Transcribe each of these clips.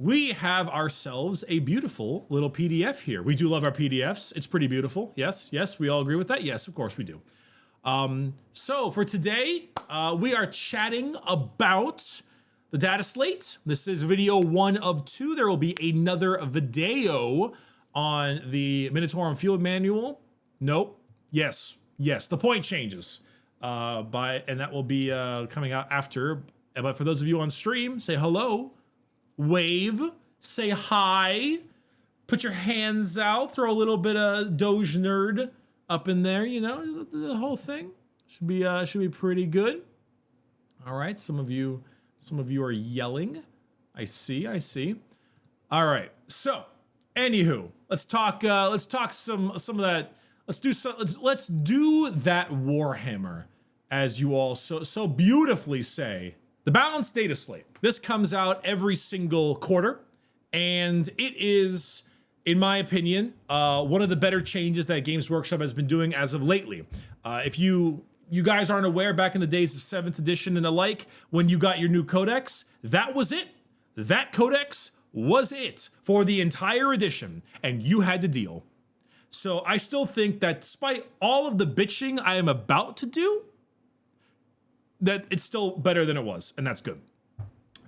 we have ourselves a beautiful little PDF here. We do love our PDFs. It's pretty beautiful. Yes, we all agree with that. Yes, of course we do. So for today, we are chatting about the Dataslate. This is video 1 of 2. There will be another video on the Minotaur Field Manual. Nope. Yes. The point changes. And that will be coming out after. But for those of you on stream, say hello. Wave, say hi, put your hands out, throw a little bit of Doge Nerd up in there, you know, the whole thing should be pretty good. All right, some of you are yelling. I see. All right, so anywho, let's talk some of that. Let's do that Warhammer, as you all so beautifully say. The balanced data slate. This comes out every single quarter, and it is, in my opinion, one of the better changes that Games Workshop has been doing as of lately. If you guys aren't aware, back in the days of 7th edition and the like, when you got your new codex, that was it. That codex was it for the entire edition, and you had to deal. So I still think that despite all of the bitching I am about to do, that it's still better than it was, and that's good.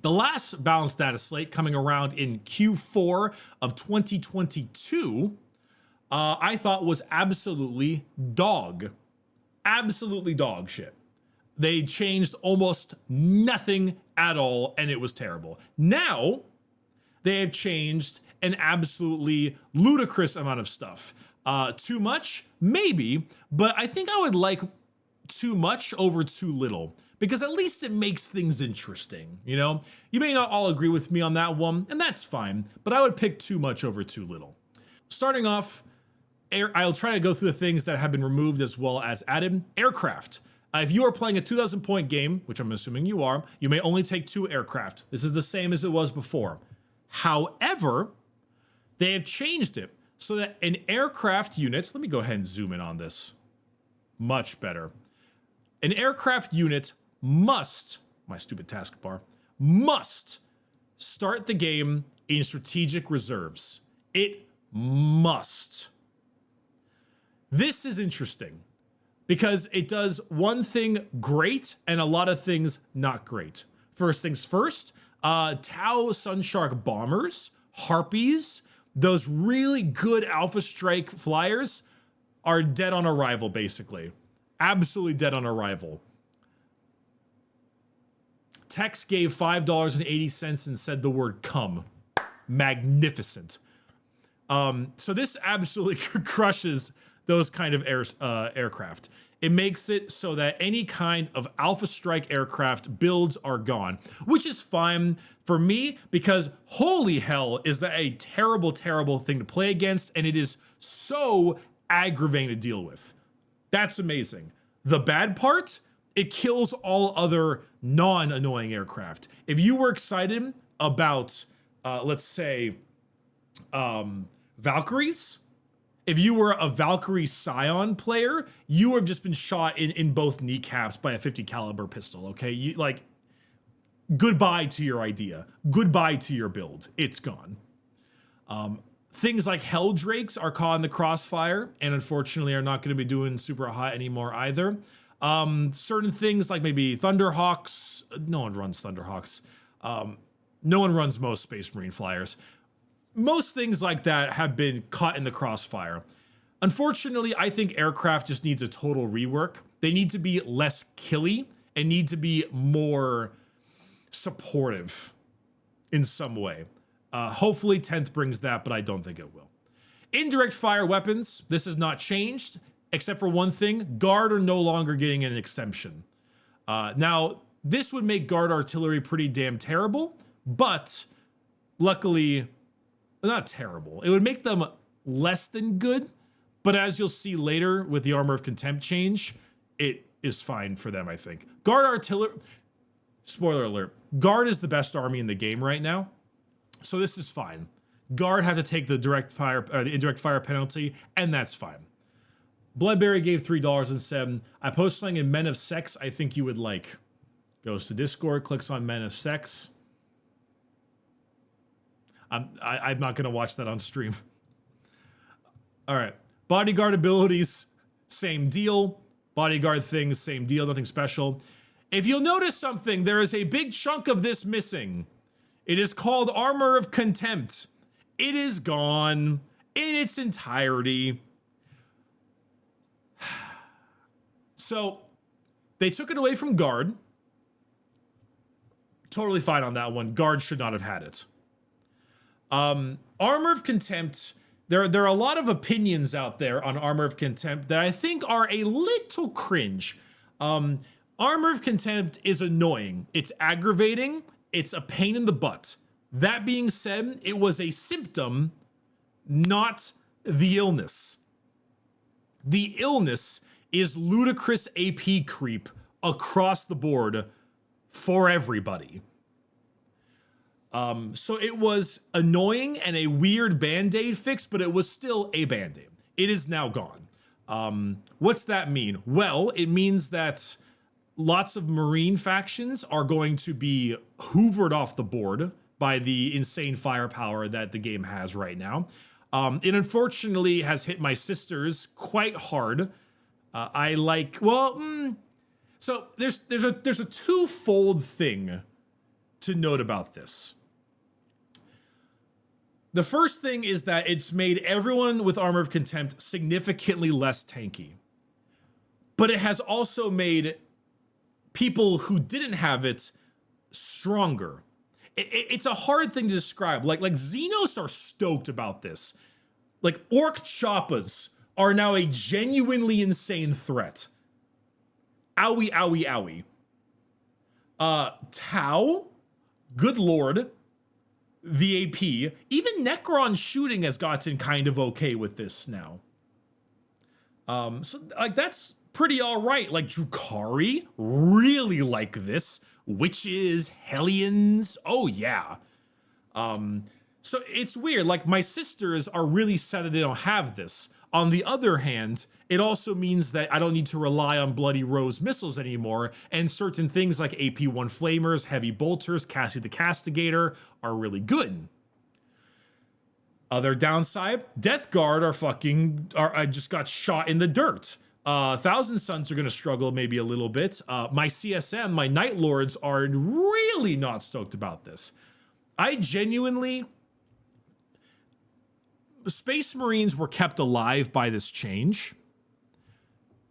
The last balanced data slate coming around in Q4 of 2022, I thought was absolutely dog shit. They changed almost nothing at all, and it was terrible. Now, they have changed an absolutely ludicrous amount of stuff. Too much? Maybe, but I think I would like too much over too little, because at least it makes things interesting, you know? You may not all agree with me on that one, and that's fine, but I would pick too much over too little. Starting off, I'll try to go through the things that have been removed as well as added. Aircraft. If you are playing a 2,000 point game, which I'm assuming you are, you may only take 2 aircraft. This is the same as it was before. However, they have changed it so that an aircraft unit, let me go ahead and zoom in on this. Much better. An aircraft unit must, my stupid taskbar, must start the game in strategic reserves. It must. This is interesting because it does one thing great and a lot of things not great. First things first, Tau Sunshark bombers, Harpies, those really good Alpha Strike flyers are dead on arrival, basically. Absolutely dead on arrival. Tex gave $5.80 and said the word come. Magnificent. So this absolutely crushes those kind of aircraft. It makes it so that any kind of Alpha Strike aircraft builds are gone, which is fine for me because holy hell is that a terrible, terrible thing to play against, and it is so aggravating to deal with. That's amazing. The bad part, it kills all other non-annoying aircraft. If you were excited about, let's say, Valkyries, if you were a Valkyrie Scion player, you have just been shot in both kneecaps by a 50 caliber pistol, okay? Goodbye to your idea. Goodbye to your build. It's gone. Things like Helldrakes are caught in the crossfire and unfortunately are not going to be doing super hot anymore either. Certain things like maybe Thunderhawks. No one runs Thunderhawks. No one runs most Space Marine flyers. Most things like that have been caught in the crossfire. Unfortunately, I think aircraft just needs a total rework. They need to be less killy and need to be more supportive in some way. Hopefully 10th brings that, but I don't think it will. Indirect fire weapons, this has not changed, except for one thing, guard are no longer getting an exemption. Now, this would make guard artillery pretty damn terrible, but luckily, not terrible. It would make them less than good, but as you'll see later with the Armor of Contempt change, it is fine for them, I think. Guard artillery, spoiler alert, guard is the best army in the game right now. So this is fine. Guard have to take the the indirect fire penalty, and that's fine. Bloodberry gave $3.07. I posted something in Men of Sex I think you would like. Goes to Discord, clicks on Men of Sex. I'm not gonna watch that on stream. All right, bodyguard abilities, same deal. Bodyguard things, same deal, nothing special. If you'll notice something, there is a big chunk of this missing. It is called Armor of Contempt. It is gone in its entirety. So they took it away from Guard. Totally fine on that one. Guard should not have had it. Armor of Contempt. There are a lot of opinions out there on Armor of Contempt that I think are a little cringe. Armor of Contempt is annoying. It's aggravating. It's a pain in the butt. That being said, it was a symptom, not the illness. The illness is ludicrous AP creep across the board for everybody. So it was annoying and a weird Band-Aid fix, but it was still a Band-Aid. It is now gone. What's that mean? Well, it means that lots of Marine factions are going to be hoovered off the board by the insane firepower that the game has right now. It unfortunately has hit my sisters quite hard. So there's a twofold thing to note about this. The first thing is that it's made everyone with Armor of Contempt significantly less tanky. But it has also made people who didn't have it stronger. It's a hard thing to describe. Like Xenos are stoked about this. Like Orc Choppas are now a genuinely insane threat. Owie, owie, owie. Tau, good lord. The AP, even Necron shooting has gotten kind of okay with this now. So like that's pretty all right. Like Drukhari really like this. Witches, Hellions, oh yeah. So it's weird. Like my sisters are really sad that they don't have this. On the other hand, it also means that I don't need to rely on Bloody Rose missiles anymore, and certain things like AP1 Flamers, Heavy Bolters, Cassie the Castigator are really good. Other downside, Death Guard I just got shot in the dirt. Thousand Suns are going to struggle maybe a little bit. My CSM, my Night Lords are really not stoked about this. Space Marines were kept alive by this change,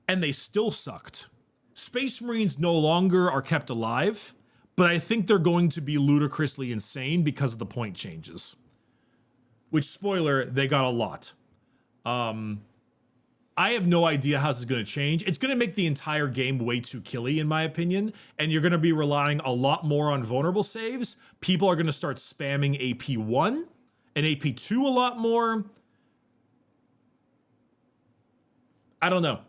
and they still sucked. Space Marines no longer are kept alive, but I think they're going to be ludicrously insane because of the point changes. Which, spoiler, they got a lot. I have no idea how this is going to change. It's going to make the entire game way too killy, in my opinion, and you're going to be relying a lot more on vulnerable saves. People are going to start spamming AP1 and AP2 a lot more. I don't know.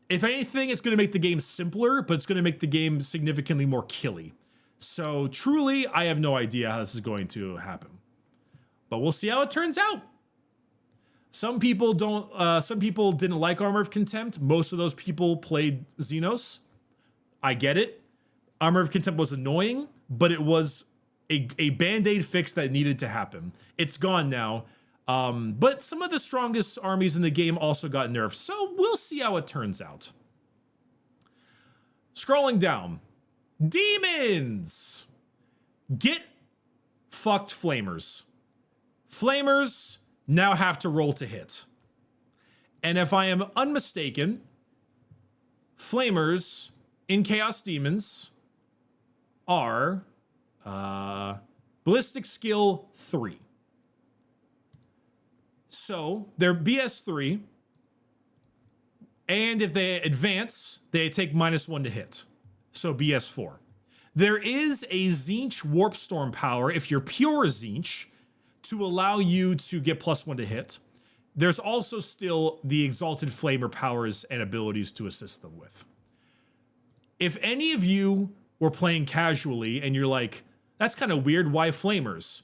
If anything, it's going to make the game simpler, but it's going to make the game significantly more killy. So truly, I have no idea how this is going to happen. But we'll see how it turns out. Some people didn't like Armor of Contempt. Most of those people played Xenos. I get it. Armor of Contempt was annoying, but it was a Band-Aid fix that needed to happen. It's gone now. But some of the strongest armies in the game also got nerfed, so we'll see how it turns out. Scrolling down. Demons! Get fucked, Flamers. Flamers now have to roll to hit. And if I am unmistaken, Flamers in Chaos Demons are Ballistic Skill 3. So they're BS3, and if they advance, they take -1 to hit. So BS4. There is a Tzeentch Warp Storm power, if you're pure Tzeentch, to allow you to get +1 to hit. There's also still the Exalted Flamer powers and abilities to assist them with. If any of you were playing casually and you're like, that's kind of weird, why Flamers?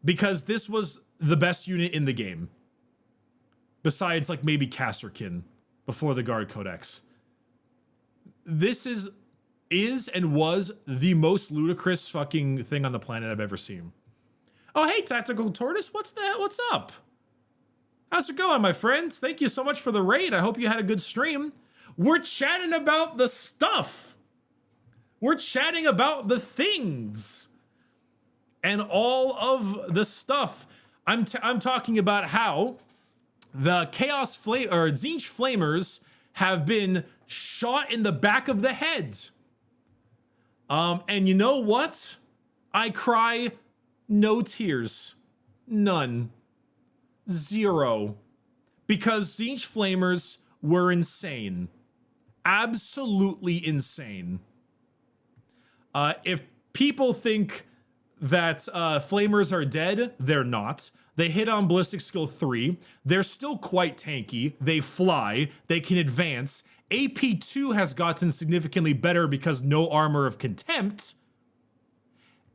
Because this was the best unit in the game. Besides like maybe Casterkin before the Guard Codex. This is and was the most ludicrous fucking thing on the planet I've ever seen. Oh, hey, Tactical Tortoise, what's up? How's it going, my friends? Thank you so much for the raid. I hope you had a good stream. We're chatting about the stuff. We're chatting about the things. And all of the stuff. I'm talking about how the Tzeentch Flamers have been shot in the back of the head. And you know what? I cry no tears. None. Zero. Because Tzeentch Flamers were insane. Absolutely insane. If people think that Flamers are dead, they're not. They hit on Ballistic Skill 3. They're still quite tanky. They fly. They can advance. AP 2 has gotten significantly better because no armor of Contempt.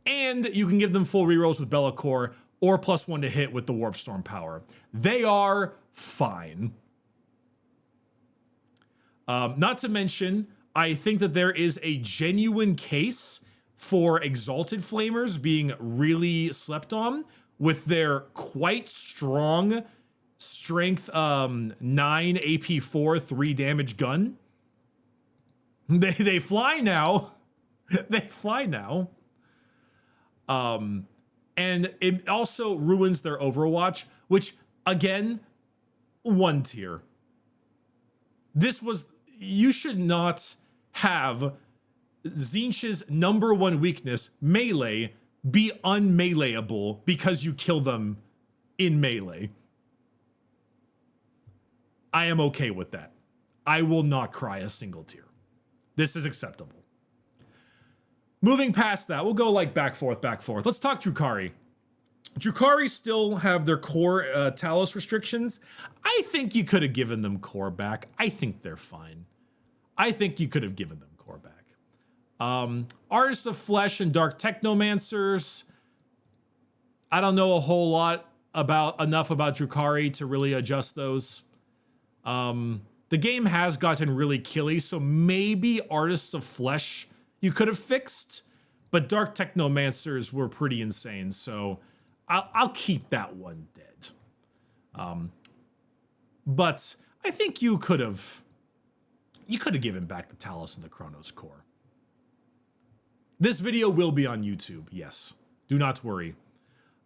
And you can give them full rerolls with Be'lakor or +1 to hit with the Warp Storm power. They are fine. Not to mention, I think that there is a genuine case for Exalted Flamers being really slept on with their quite strong strength 9 AP 4 3 damage gun. They fly now. They fly now. And it also ruins their Overwatch, which again, 1 tier. You should not have Tzeentch's #1 weakness, melee, be unmeleeable because you kill them in melee. I am okay with that. I will not cry a single tear. This is acceptable. Moving past that, we'll go like back forth. Let's talk Drukhari. Drukhari still have their core Talos restrictions. I think you could have given them core back. I think they're fine. I think you could have given them core back. Artists of Flesh and Dark Technomancers. I don't know a whole lot enough about Drukhari to really adjust those. The game has gotten really killy, so maybe Artists of Flesh you could have fixed, but Dark Technomancers were pretty insane, so I'll keep that one dead. But I think you could have given back the Talos and the Chronos core. This video will be on YouTube, yes. Do not worry.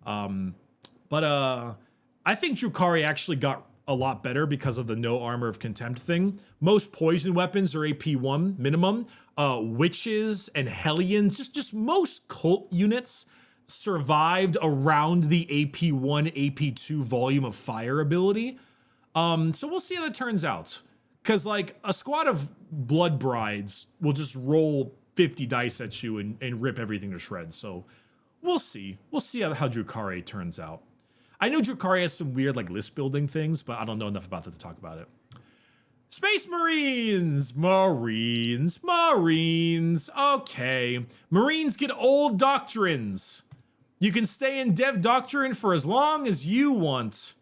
But I think Drukhari actually got a lot better because of the no armor of Contempt thing. Most poison weapons are AP 1 minimum. Witches and Hellions, just most cult units survived around the AP 1, AP 2 volume of fire ability. So we'll see how that turns out. Because like a squad of Blood Brides will just roll 50 dice at you and rip everything to shreds. So we'll see. We'll see how Drukhari turns out. I know Drukhari has some weird like list building things, but I don't know enough about it to talk about it. Space Marines. Okay. Marines get old doctrines. You can stay in Dev Doctrine for as long as you want.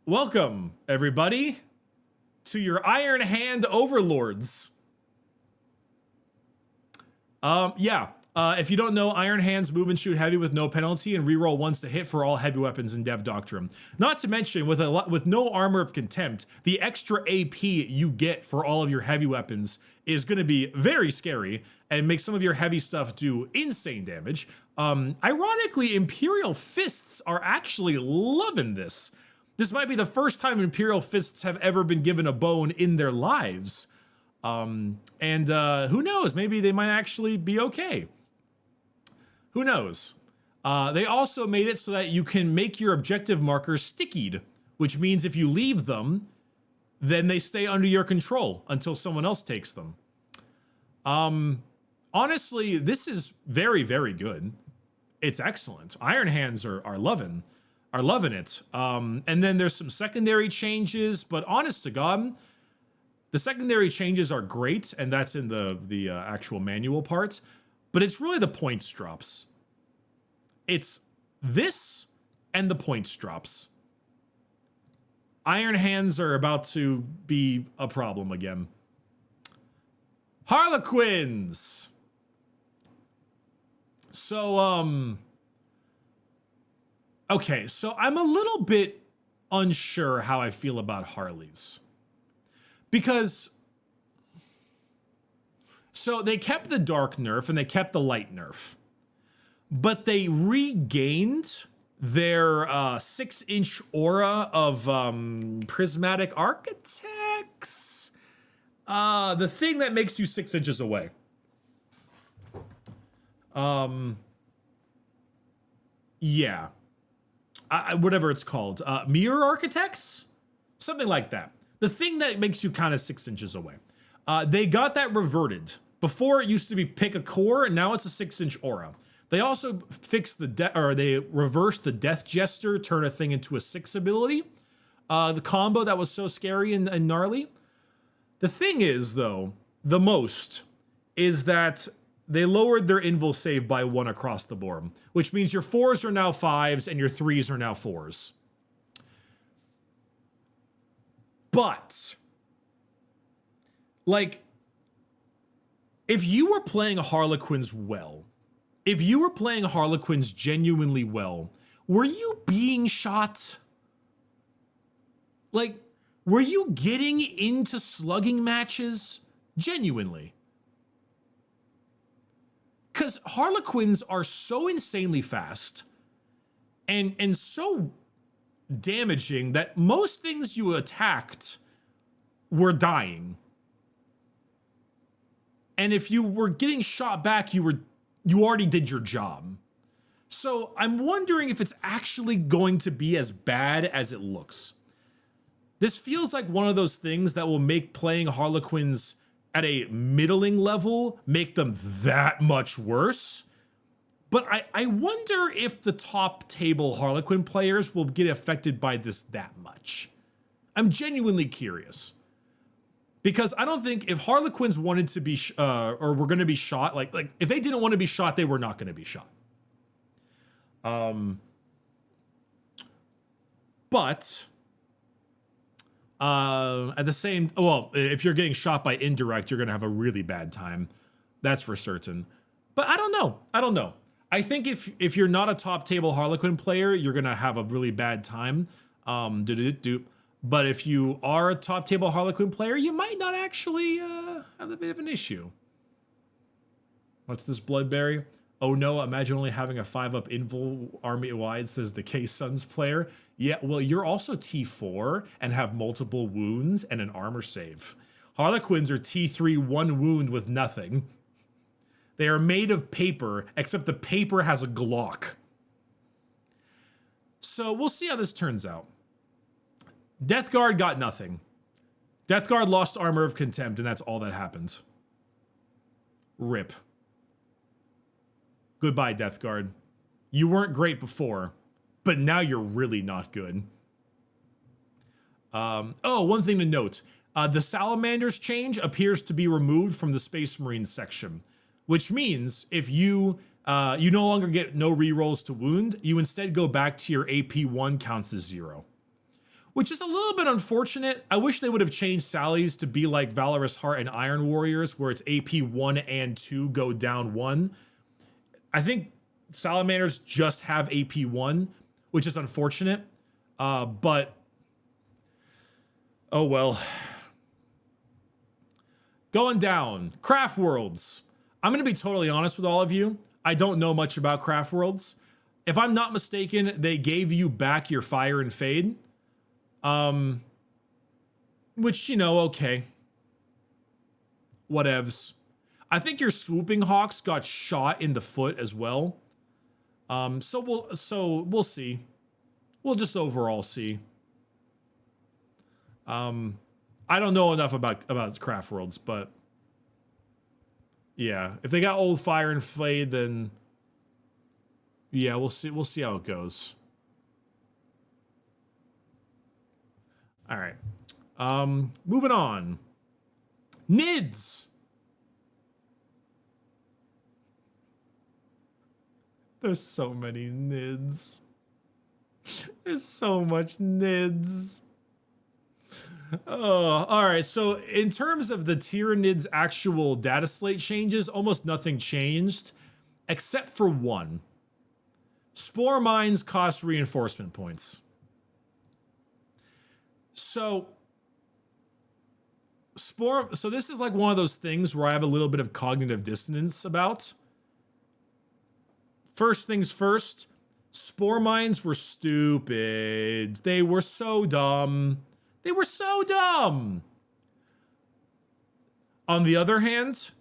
Welcome, everybody, to your Iron Hand Overlords. If you don't know, Iron Hands move and shoot heavy with no penalty and reroll 1s to hit for all heavy weapons in Dev Doctrine. Not to mention, with no armor of Contempt, the extra AP you get for all of your heavy weapons is going to be very scary and make some of your heavy stuff do insane damage. Ironically, Imperial Fists are actually loving this. This might be the first time Imperial Fists have ever been given a bone in their lives. Who knows? Maybe they might actually be okay. Who knows? They also made it so that you can make your objective markers stickied, which means if you leave them, then they stay under your control until someone else takes them. Honestly, this is very, very good. It's excellent. Iron Hands are loving it. And then there's some secondary changes, but honest to God, the secondary changes are great, and that's in the actual manual part. But it's really the points drops. It's this and the points drops. Iron Hands are about to be a problem again. Harlequins. So, okay, so I'm a little bit unsure how I feel about Harleys. Because, so they kept the dark nerf and they kept the light nerf. But they regained their 6-inch aura of prismatic architects. The thing that makes you 6 inches away. Yeah. Whatever it's called. Mirror architects? Something like that. The thing that makes you kind of 6 inches away. They got that reverted. Before it used to be pick a core, and now it's a 6-inch aura. They also fixed they reversed the Death Jester, turn a thing into a 6 ability. The combo that was so scary and gnarly. The thing is, though, the most is that they lowered their invul save by 1 across the board, which means your 4s are now 5s and your 3s are now 4s. But, like, if you were playing Harlequins well, if you were playing Harlequins genuinely well, were you being shot? Like, were you getting into slugging matches? Genuinely. Because Harlequins are so insanely fast and so damaging that most things you attacked were dying. And if you were getting shot back, you already did your job. So I'm wondering if it's actually going to be as bad as it looks. This feels like one of those things that will make playing Harlequins at a middling level make them that much worse. But I wonder if the top table Harlequin players will get affected by this that much. I'm genuinely curious. Because I don't think if Harlequins wanted to be, or were going to be shot, like if they didn't want to be shot, they were not going to be shot. But at the same, well, if you're getting shot by Indirect, you're going to have a really bad time. That's for certain. But I don't know. I think if you're not a top table Harlequin player, you're going to have a really bad time. But if you are a top table Harlequin player, you might not actually have a bit of an issue. What's this Bloodberry? Oh no, imagine only having a 5-up invul army wide, says the K-Suns player. Yeah, well, you're also T4 and have multiple wounds and an armor save. Harlequins are T3 1 wound with nothing. They are made of paper, except the paper has a Glock. So we'll see how this turns out. Death Guard got nothing. Death Guard lost Armor of Contempt, and that's all that happened. RIP. Goodbye, Death Guard. You weren't great before, but now you're really not good. One thing to note. The Salamanders change appears to be removed from the Space Marines section, which means if you no longer get no rerolls to wound, you instead go back to your AP1 counts as 0. Which is a little bit unfortunate. I wish they would have changed Sally's to be like Valorous Heart and Iron Warriors, where it's AP 1 and 2 go down 1. I think Salamanders just have AP 1, which is unfortunate. But, oh well. Going down, Craftworlds. I'm going to be totally honest with all of you. I don't know much about Craftworlds. If I'm not mistaken, they gave you back your Fire and Fade. Which, okay. Whatevs. I think your Swooping Hawks got shot in the foot as well. So we'll see. We'll just overall see. I don't know enough about Craftworlds, but yeah, if they got old Fire and Fade, then yeah, we'll see how it goes. All right. Moving on. NIDS. There's so many NIDS. There's so much NIDS. Oh, all right. So in terms of the Tyranids' actual data slate changes, almost nothing changed. except for one. Spore mines cost reinforcement points. So this is like one of those things where I have a little bit of cognitive dissonance about. First things first, spore mines were stupid. They were so dumb. They were so dumb. On the other hand,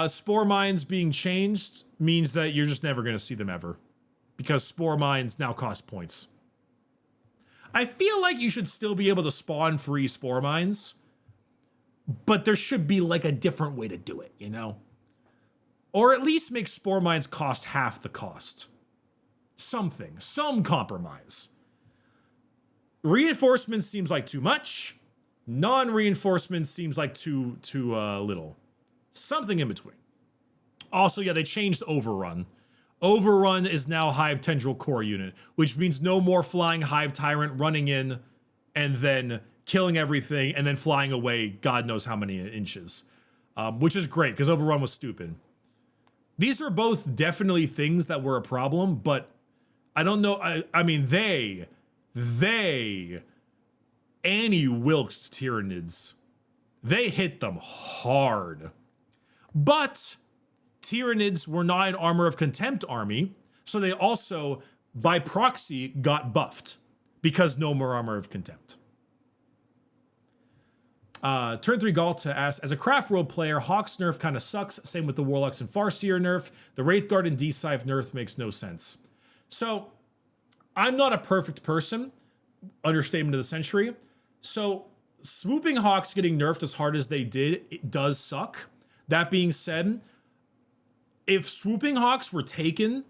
spore mines being changed means that you're just never going to see them ever, because spore mines now cost points. I feel like you should still be able to spawn free spore mines, but there should be like a different way to do it, you know? Or at least make spore mines cost half the cost. Something, some compromise. Reinforcement seems like too much. Non-reinforcement seems like too little. Something in between. Also, yeah, they changed Overrun. Overrun is now Hive Tendril Core Unit, which means no more flying Hive Tyrant running in and then killing everything and then flying away God knows how many inches. Which is great, because Overrun was stupid. These are both definitely things that were a problem, but I don't know. I mean, they anti-wilked Tyranids. They hit them hard. But Tyranids were not an Armor of Contempt army, so they also, by proxy, got buffed because no more Armor of Contempt. Turn 3 Galta asks, as a Craftworld player, Hawk's nerf kind of sucks. Same with the Warlocks and Farseer nerf. The Wraithguard and D-Scythe nerf makes no sense. So, I'm not a perfect person. Understatement of the century. So, Swooping Hawks getting nerfed as hard as they did, it does suck. That being said, if Swooping Hawks were taken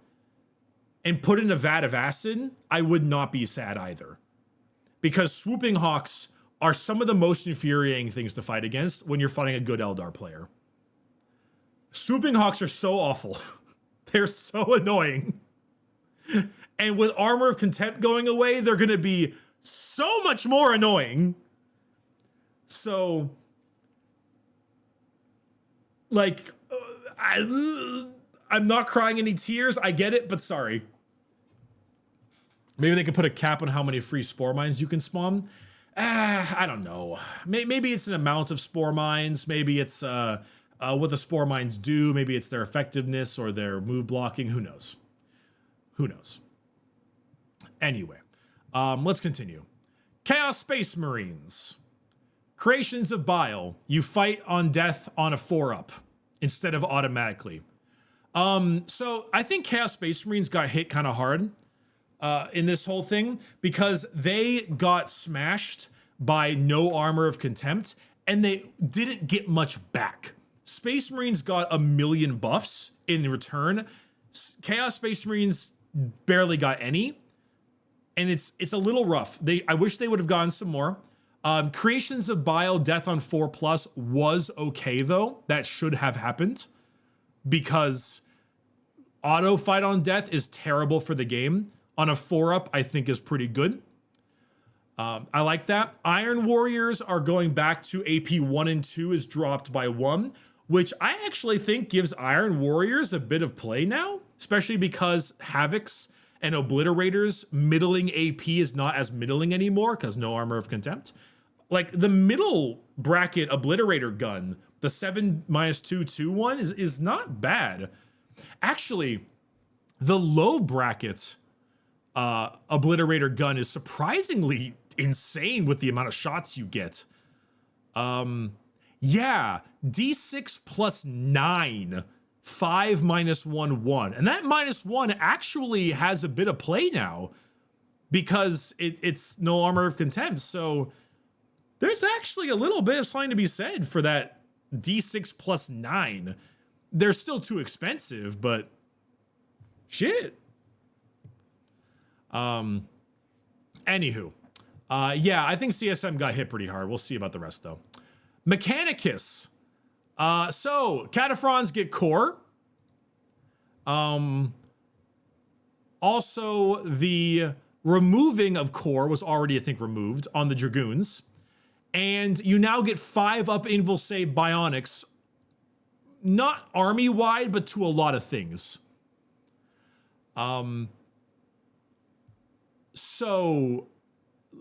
and put in a vat of acid, I would not be sad either. Because Swooping Hawks are some of the most infuriating things to fight against when you're fighting a good Eldar player. Swooping Hawks are so awful. They're so annoying. And with Armor of Contempt going away, they're going to be so much more annoying. So, like, I'm not crying any tears. I get it, but sorry. Maybe they could put a cap on how many free spore mines you can spawn. I don't know. Maybe it's an amount of spore mines. Maybe it's what the spore mines do. Maybe it's their effectiveness or their move blocking. Who knows? Who knows? Anyway, let's continue. Chaos Space Marines. Creations of Bile. You fight on death on a 4-up instead of automatically. So I think Chaos Space Marines got hit kind of hard in this whole thing because they got smashed by no Armor of Contempt and they didn't get much back. Space Marines got 1 million buffs in return. Chaos Space Marines barely got any, and it's a little rough. I wish they would have gotten some more. Creations of Bile, death on 4+ was okay though. That should have happened because auto fight on death is terrible for the game. On a 4-up, I think is pretty good. I like that. Iron Warriors are going back to AP 1 and 2 is dropped by 1, which I actually think gives Iron Warriors a bit of play now, especially because Havocs and Obliterators middling AP is not as middling anymore because no Armor of Contempt. Like the middle bracket Obliterator gun, the 7-2/2 one is not bad. Actually, the low bracket Obliterator gun is surprisingly insane with the amount of shots you get. Yeah, D6 plus 9, 5 -1 1. And that -1 actually has a bit of play now because it's no Armor of Contempt. So there's actually a little bit of something to be said for that D6 plus 9. They're still too expensive, but shit. Anywho, yeah, I think CSM got hit pretty hard. We'll see about the rest though. Mechanicus. So Cataphrons get core. Also, the removing of core was already, I think, removed on the Dragoons. And you now get 5-up Invul Save Bionics not army-wide, but to a lot of things. So,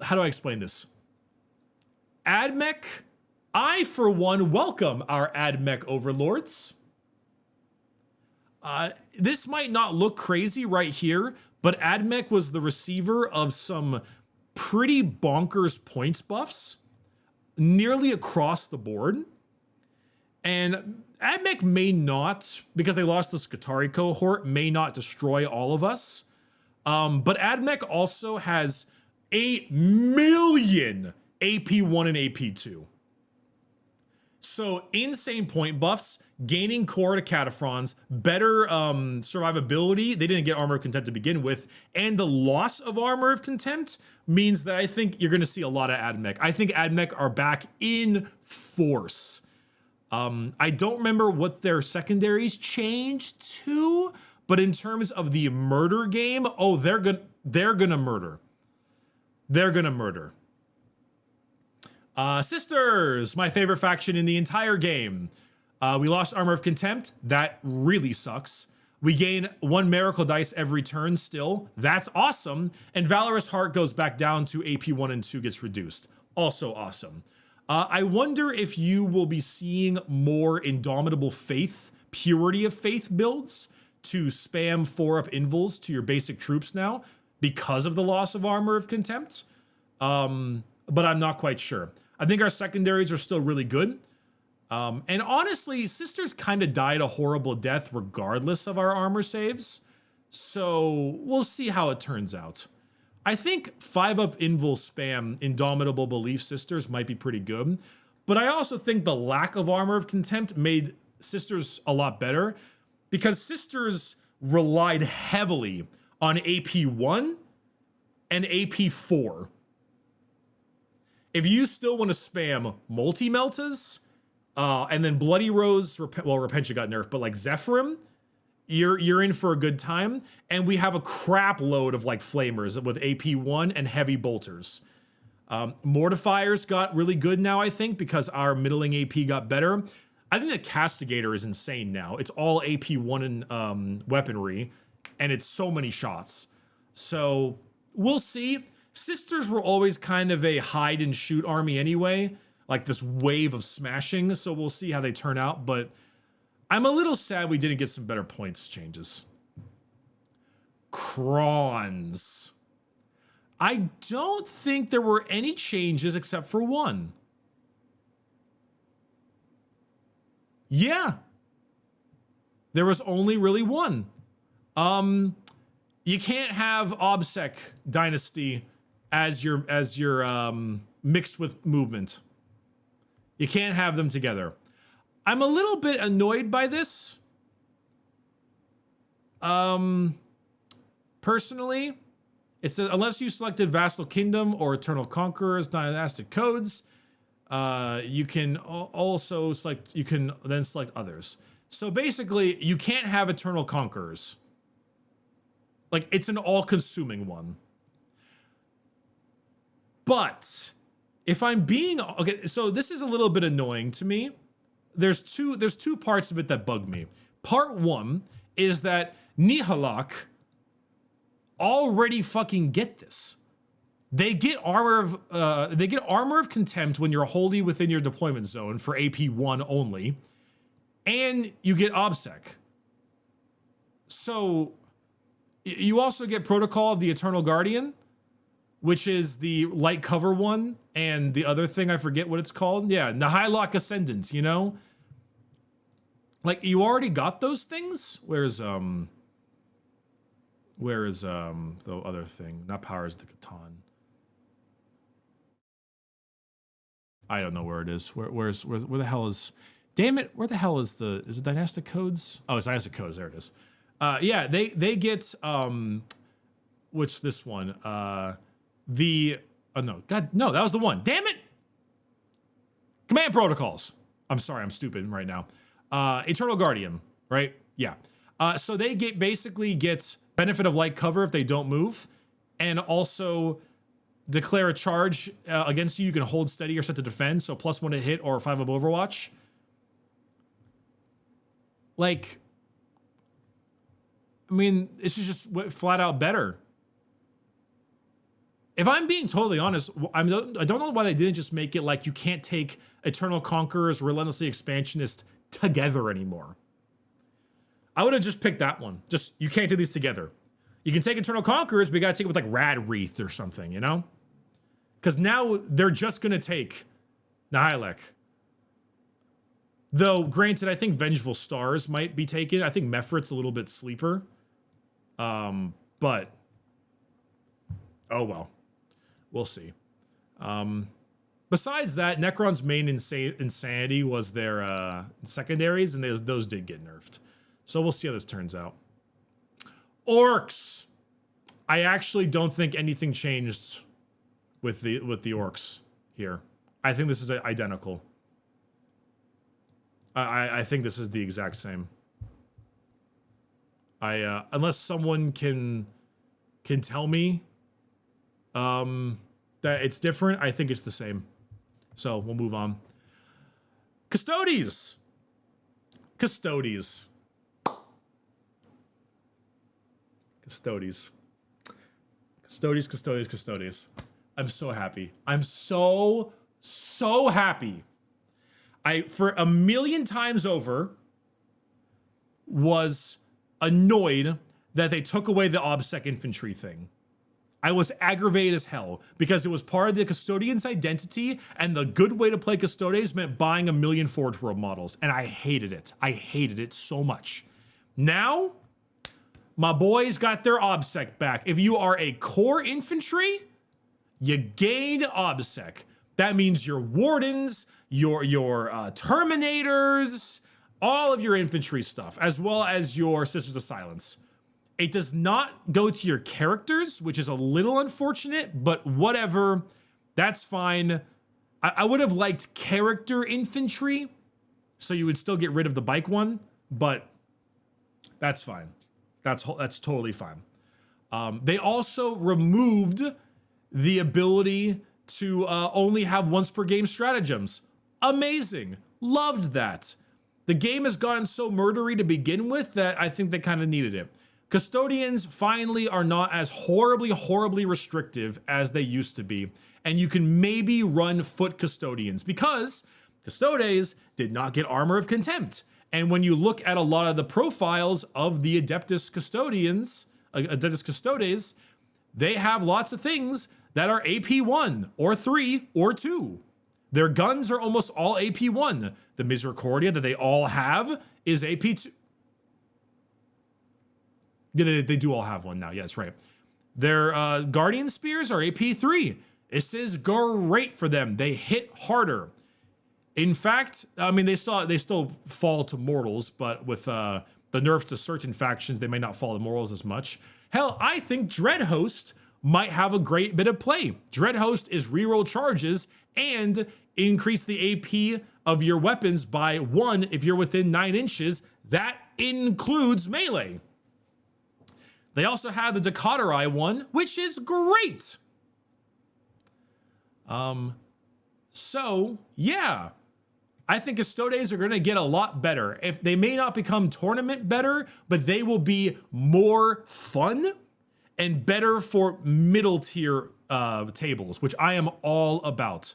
how do I explain this? AdMech, I, for one, welcome our AdMech overlords. This might not look crazy right here, but AdMech was the receiver of some pretty bonkers points buffs nearly across the board. And AdMech may not, because they lost the Skitarii cohort, may not destroy all of us. But AdMech also has 8 million AP1 and AP2. So insane point buffs, gaining core to Cataphrons, better survivability. They didn't get Armor of Contempt to begin with. And the loss of Armor of Contempt means that I think you're going to see a lot of AdMech. I think AdMech are back in force. I don't remember what their secondaries changed to, but in terms of the murder game, oh, they're gonna murder. They're gonna murder. Sisters, my favorite faction in the entire game. We lost Armor of Contempt. That really sucks. We gain 1 miracle dice every turn still. That's awesome. And Valorous Heart goes back down to AP1 and 2 gets reduced. Also awesome. I wonder if you will be seeing more Indomitable Faith, Purity of Faith builds to spam 4-up invulns to your basic troops now because of the loss of Armor of Contempt. But I'm not quite sure. I think our secondaries are still really good. And honestly, Sisters kind of died a horrible death regardless of our armor saves. So we'll see how it turns out. I think 5-up invul spam Indomitable Belief Sisters might be pretty good. But I also think the lack of Armor of Contempt made Sisters a lot better because Sisters relied heavily on AP1 and AP4. If you still want to spam Multi-Meltas, and then Bloody Rose, Repentia got nerfed, but like Zephyrim, you're in for a good time. And we have a crap load of like Flamers with AP1 and Heavy Bolters. Mortifiers got really good now, I think, because our middling AP got better. I think the Castigator is insane now. It's all AP1 and weaponry, and it's so many shots. So we'll see. Sisters were always kind of a hide and shoot army anyway, like this wave of smashing. So we'll see how they turn out. But I'm a little sad we didn't get some better points changes. Crons. I don't think there were any changes except for one. Yeah. There was only really one. You can't have OBSEC Dynasty as your mixed with movement. You can't have them together. I'm a little bit annoyed by this. Personally, it says unless you selected Vassal Kingdom or Eternal Conquerors dynastic codes, you can also select. You can then select others. So basically, you can't have Eternal Conquerors. Like it's an all-consuming one. But if I'm being okay, so this is a little bit annoying to me. There's two parts of it that bug me. Part one is that Nihilak already fucking get this. They get armor of contempt when you're wholly within your deployment zone for AP1 only, and you get OBSEC. So you also get Protocol of the Eternal Guardian, which is the light cover one, and the other thing, I forget what it's called. Yeah, Nihilak Ascendant, you know? Like, you already got those things? Where is the other thing? Not Powers of the Catan. I don't know where it is. Where the hell is... Damn it, where the hell is it Dynastic Codes? Oh, it's Dynastic Codes, there it is. Yeah, they get, which this one? Oh no, God, no, that was the one. Damn it! Command Protocols. I'm sorry, I'm stupid right now. Eternal Guardian, right? Yeah. So they basically get benefit of light cover if they don't move, and also declare a charge against you. You can hold steady or set to defend, so +1 to hit or 5 of Overwatch. Like, I mean, this is just flat out better. If I'm being totally honest, I don't know why they didn't just make it like you can't take Eternal Conquerors, Relentlessly Expansionist together anymore. I would have just picked that one. Just, you can't do these together. You can take Eternal Conquerors, but you gotta take it with like Rad Wreath or something, you know? Because now they're just gonna take Nihilek. Though, granted, I think Vengeful Stars might be taken. I think Mephrit's a little bit sleeper. But, oh well. We'll see. Besides that, Necron's main insanity was their secondaries, and those did get nerfed. So we'll see how this turns out. Orks. I actually don't think anything changed with the orcs here. I think this is identical. I think this is the exact same. Unless someone can tell me that it's different, I think it's the same. So we'll move on. Custodes. Custodes. Custodes. Custodes, Custodes, Custodes. I'm so happy. I'm so happy. I, for a million times over, was annoyed that they took away the OBSEC infantry thing. I was aggravated as hell because it was part of the Custodian's identity, and the good way to play Custodes meant buying 1 million Forge World models, and I hated it. I hated it so much. Now, my boys got their OBSEC back. If you are a core infantry, you gain OBSEC. That means your Wardens, your Terminators, all of your infantry stuff, as well as your Sisters of Silence. It does not go to your characters, which is a little unfortunate, but whatever, that's fine. I would have liked character infantry, so you would still get rid of the bike one, but that's fine. That's totally fine. They also removed the ability to only have once per game stratagems. Amazing. Loved that. The game has gotten so murdery to begin with that I think they kind of needed it. Custodians finally are not as horribly restrictive as they used to be, and you can maybe run foot Custodians because Custodes did not get Armor of Contempt. And when you look at a lot of the profiles of the Adeptus Custodians, Adeptus Custodes, they have lots of things that are AP 1 or 3 or 2. Their guns are almost all AP 1. The Misericordia that they all have is AP 2. Yeah, they do all have one now. Yeah, that's right. Their Guardian Spears are AP 3. This is great for them. They hit harder. In fact, I mean, they still fall to mortals, but with the nerfs to certain factions, they may not fall to mortals as much. Hell, I think Dreadhost might have a great bit of play. Dreadhost is reroll charges and increase the AP of your weapons by 1 if you're within 9 inches. That includes melee. They also have the Doctrines one, which is great. So yeah, I think Custodes are gonna get a lot better. If they may not become tournament better, but they will be more fun and better for middle tier tables, which I am all about.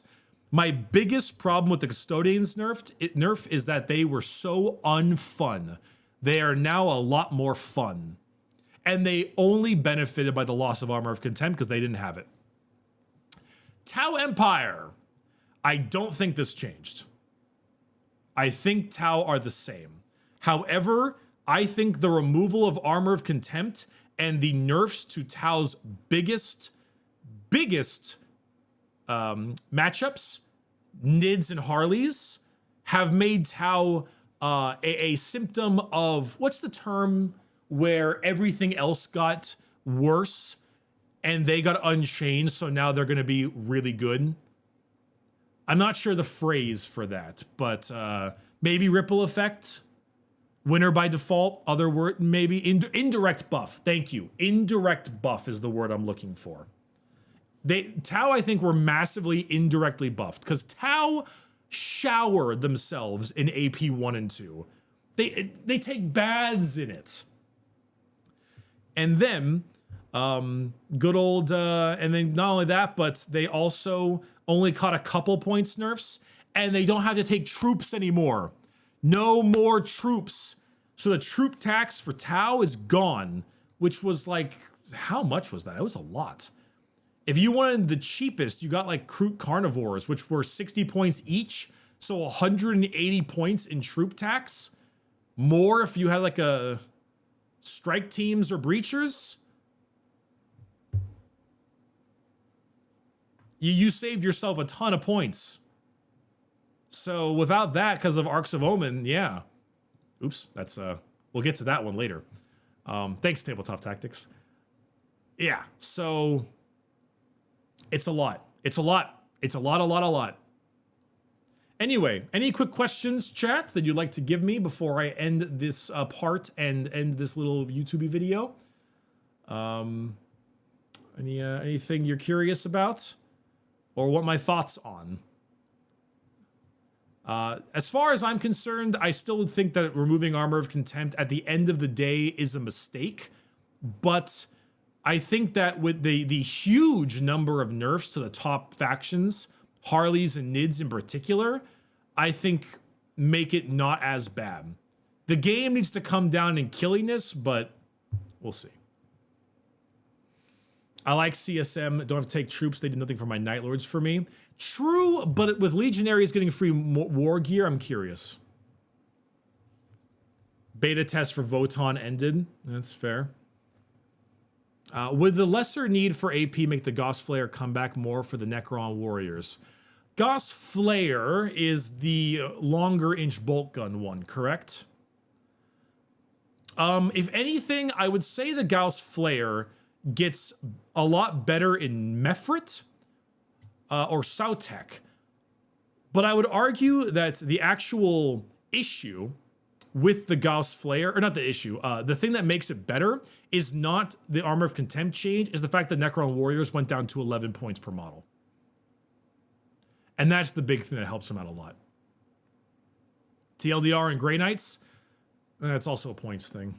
My biggest problem with the Custodians nerf is that they were so unfun. They are now a lot more fun. And they only benefited by the loss of Armor of Contempt because they didn't have it. Tau Empire. I don't think this changed. I think Tau are the same. However, I think the removal of Armor of Contempt and the nerfs to Tau's biggest matchups, Nids and Harleys, have made Tau a symptom of, what's the term where everything else got worse and they got unchanged, so now they're gonna be really good? I'm not sure the phrase for that, but maybe ripple effect, winner by default, other word, maybe indirect buff. Thank you. Indirect buff is the word I'm looking for. Tau, I think, were massively indirectly buffed because Tau showered themselves in AP 1 and 2. they take baths in it. And then good old and then not only that, but they also only caught a couple points nerfs, and they don't have to take troops anymore. No more troops. So the troop tax for Tau is gone, which was like, how much was that? It was a lot. If you wanted the cheapest, you got like Kroot Carnivores, which were 60 points each. So 180 points in troop tax. More if you had like a strike teams or breachers. You saved yourself a ton of points. So without that, because of Arcs of Omen, yeah. Oops, that's we'll get to that one later. Thanks, Tabletop Tactics. Yeah, so it's a lot. It's a lot. It's a lot. Anyway, any quick questions, chat, that you'd like to give me before I end this part and end this little YouTube video? Anything you're curious about, or what my thoughts on? As far as I'm concerned, I still think that removing Armor of Contempt at the end of the day is a mistake, but I think that with the huge number of nerfs to the top factions, Harleys and Nids in particular, I think make it not as bad. The game needs to come down in killiness, but we'll see. I like CSM. Don't have to take troops. They did nothing for my Night Lords for me. True, but with Legionaries getting free war gear, I'm curious. Beta test for Votann ended. That's fair. Would the lesser need for AP make the Gauss Flayer come back more for the Necron warriors? Gauss Flayer is the longer inch bolt gun one, correct? If anything, I would say the Gauss Flayer gets a lot better in Mefrit or Sautek. But I would argue that the actual issue with the Gauss Flayer, or not the issue, the thing that makes it better is not the Armor of Contempt change, is the fact that Necron warriors went down to 11 points per model. And that's the big thing that helps them out a lot. TLDR and Grey Knights, that's also a points thing.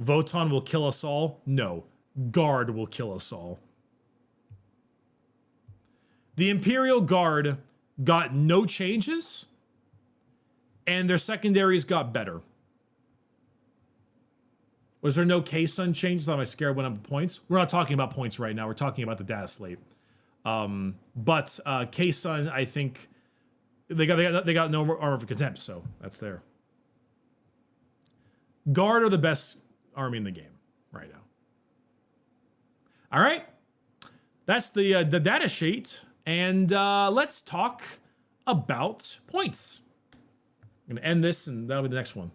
Votann will kill us all? No. Guard will kill us all. The Imperial Guard got no changes, and their secondaries got better. Was there no K-Sun change? I thought my scare went up points. We're not talking about points right now. We're talking about the Dataslate. But K-Sun, I think they got no Armor of Contempt, so that's there. Guard are the best army in the game right now. All right, that's the data sheet, and let's talk about points. I'm gonna end this, and that'll be the next one.